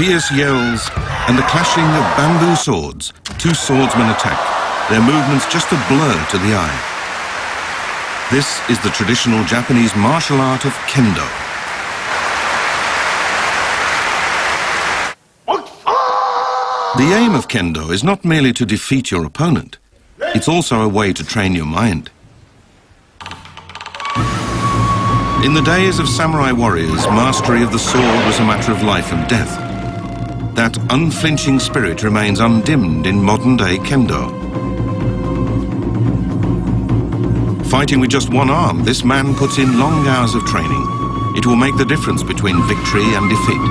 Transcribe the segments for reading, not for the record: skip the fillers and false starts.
fierce yells and the clashing of bamboo swords, two swordsmen attack, their movements just a blur to the eye. This is the traditional Japanese martial art of Kendo. The aim of Kendo is not merely to defeat your opponent, it's also a way to train your mind. In the days of samurai warriors, mastery of the sword was a matter of life and death. That unflinching spirit remains undimmed in modern-day Kendo. Fighting with just one arm, this man puts in long hours of training. It will make the difference between victory and defeat.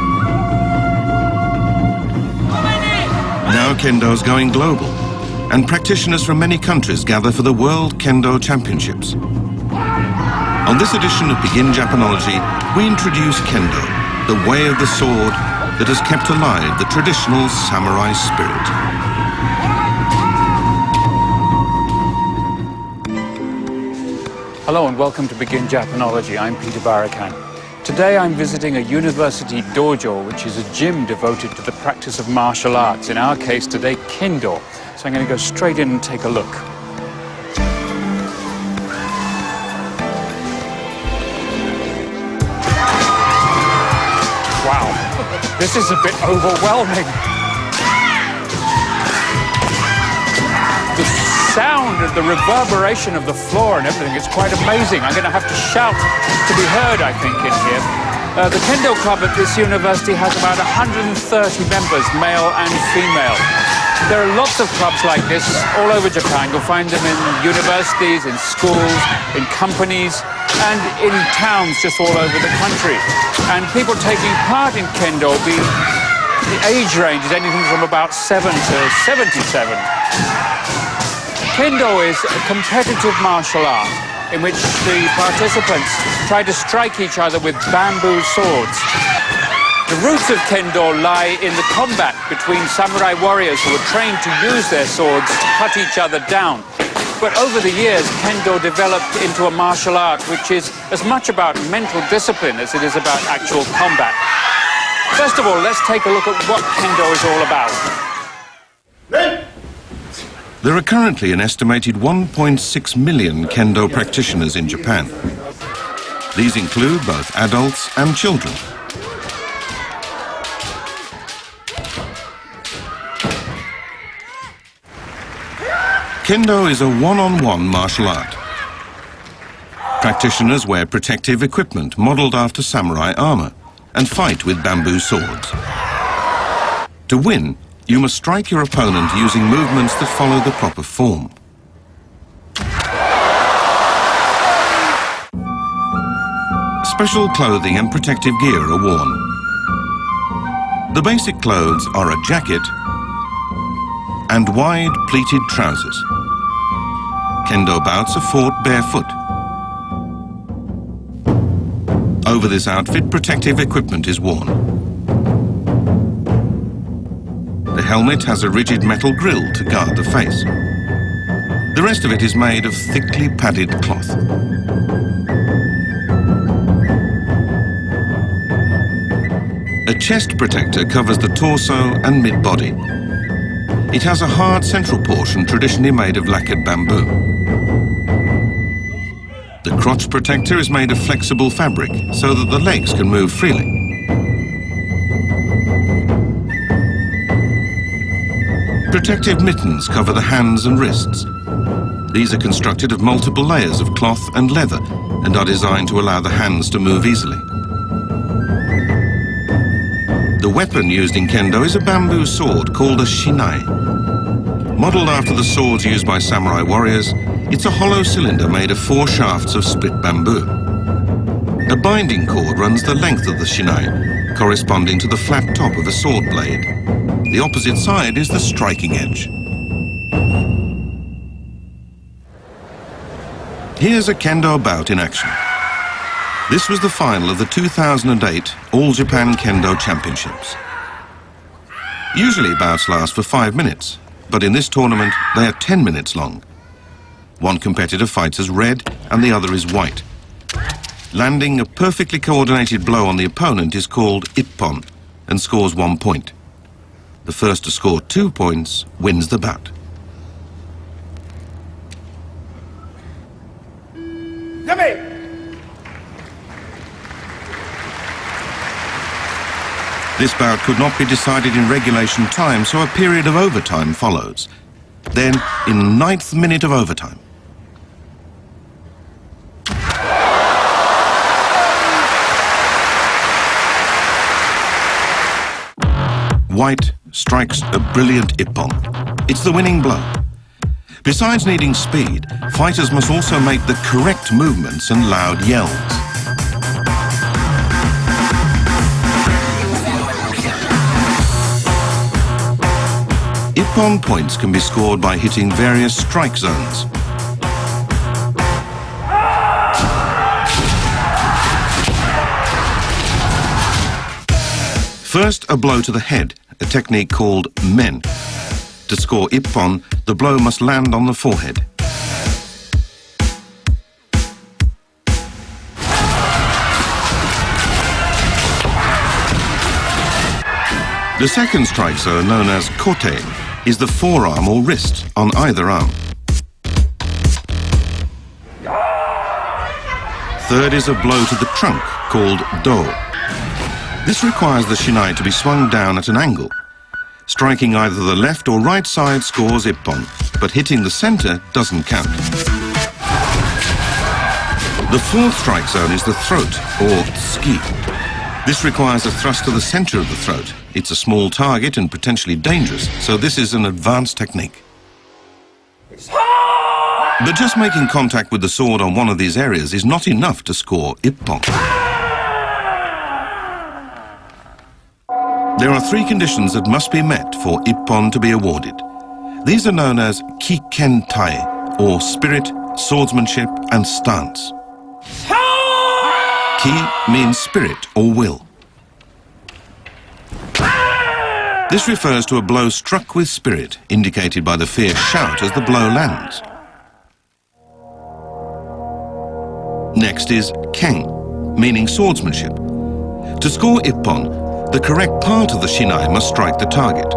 Now Kendo's going global, and practitioners from many countries gather for the World Kendo Championships. On this edition of Begin Japanology, we introduce Kendo, the way of the sword that has kept alive the traditional samurai spirit. Hello and welcome to Begin Japanology. I'm Peter Barakan. Today I'm visiting a university dojo, which is a gym devoted to the practice of martial arts. In our case today, Kendo. So I'm going to go straight in and take a look. Wow, this is a bit overwhelming. The sound and the reverberation of the floor and everything is quite amazing. I'm going to have to shout to be heard, I think, in here. The Kendo Club at this university has about 130 members, male and female. There are lots of clubs like this all over Japan. You'll find them in universities, in schools, in companies, and in towns just all over the country. And people taking part in Kendo, the age range is anything from about 7 to 77. Kendo is a competitive martial art in which the participants try to strike each other with bamboo swords. The roots of Kendo lie in the combat between samurai warriors who were trained to use their swords to cut each other down. But over the years, Kendo developed into a martial art which is as much about mental discipline as it is about actual combat. First of all, let's take a look at what Kendo is all about. There are currently an estimated 1.6 million Kendo practitioners in Japan. These include both adults and children. Kendo is a one-on-one martial art. Practitioners wear protective equipment modelled after samurai armour and fight with bamboo swords. To win, you must strike your opponent using movements that follow the proper form. Special clothing and protective gear are worn. The basic clothes are a jacket and wide pleated trousers. Kendo bouts are fought barefoot. Over this outfit, protective equipment is worn. The helmet has a rigid metal grille to guard the face. The rest of it is made of thickly padded cloth. A chest protector covers the torso and mid-body. It has a hard central portion traditionally made of lacquered bamboo. The crotch protector is made of flexible fabric so that the legs can move freely. Protective mittens cover the hands and wrists. These are constructed of multiple layers of cloth and leather and are designed to allow the hands to move easily. The weapon used in Kendo is a bamboo sword called a shinai. Modelled after the swords used by samurai warriors, it's a hollow cylinder made of 4 shafts of split bamboo. A binding cord runs the length of the shinai, corresponding to the flat top of a sword blade. The opposite side is the striking edge. Here's a Kendo bout in action. This was the final of the 2008 All Japan Kendo Championships. Usually bouts last for 5 minutes, but in this tournament they are 10 minutes long. One competitor fights as red and the other is white. Landing a perfectly coordinated blow on the opponent is called ippon, and scores 1 point. The first to score 2 points wins the bout. This bout could not be decided in regulation time, so a period of overtime follows. Then, in the 9th minute of overtime. White strikes a brilliant ippon. It's the winning blow. Besides needing speed, fighters must also make the correct movements and loud yells. Ippon points can be scored by hitting various strike zones. First, a blow to the head, a technique called men. To score ippon, the blow must land on the forehead. The second strike zone, known as kote, is the forearm or wrist on either arm. Third is a blow to the trunk, called do. This requires the shinai to be swung down at an angle. Striking either the left or right side scores ippon, but hitting the center doesn't count. The fourth strike zone is the throat, or tsuki. This requires a thrust to the center of the throat. It's a small target and potentially dangerous, so this is an advanced technique. But just making contact with the sword on one of these areas is not enough to score ippon. There are 3 conditions that must be met for ippon to be awarded. These are known as ki-ken-tai, or spirit, swordsmanship, and stance. Ki means spirit or will. This refers to a blow struck with spirit, indicated by the fierce shout as the blow lands. Next is ken, meaning swordsmanship. To score ippon, the correct part of the shinai must strike the target,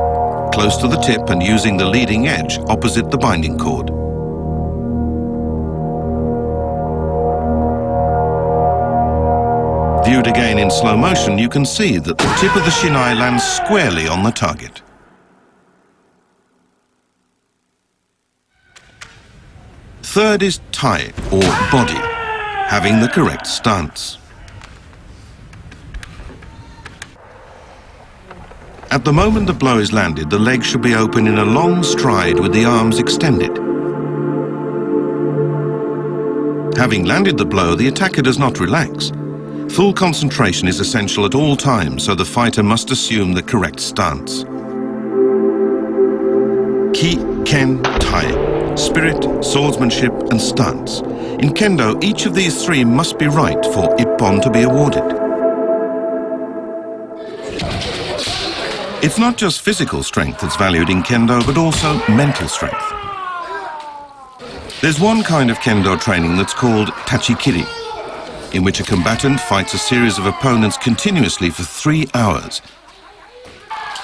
close to the tip and using the leading edge opposite the binding cord. Viewed again in slow motion, you can see that the tip of the shinai lands squarely on the target. Third is tai, or body, having the correct stance. At the moment the blow is landed, the legs should be open in a long stride with the arms extended. Having landed the blow, the attacker does not relax. Full concentration is essential at all times, so the fighter must assume the correct stance. Ki, ken, tai, spirit, swordsmanship, and stance. In Kendo, each of these 3 must be right for ippon to be awarded. It's not just physical strength that's valued in Kendo, but also mental strength. There's one kind of Kendo training that's called tachikiri, in which a combatant fights a series of opponents continuously for 3 hours.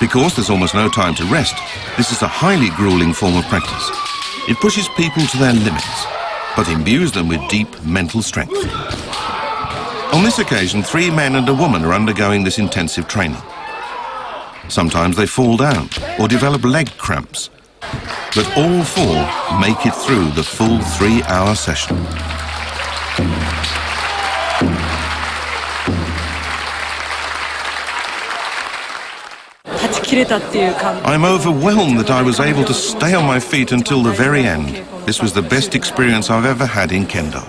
Because there's almost no time to rest, this is a highly grueling form of practice. It pushes people to their limits, but imbues them with deep mental strength. On this occasion, 3 men and a woman are undergoing this intensive training. Sometimes they fall down or develop leg cramps, but all 4 make it through the full 3-hour session. I'm overwhelmed that I was able to stay on my feet until the very end. This was the best experience I've ever had in Kendo.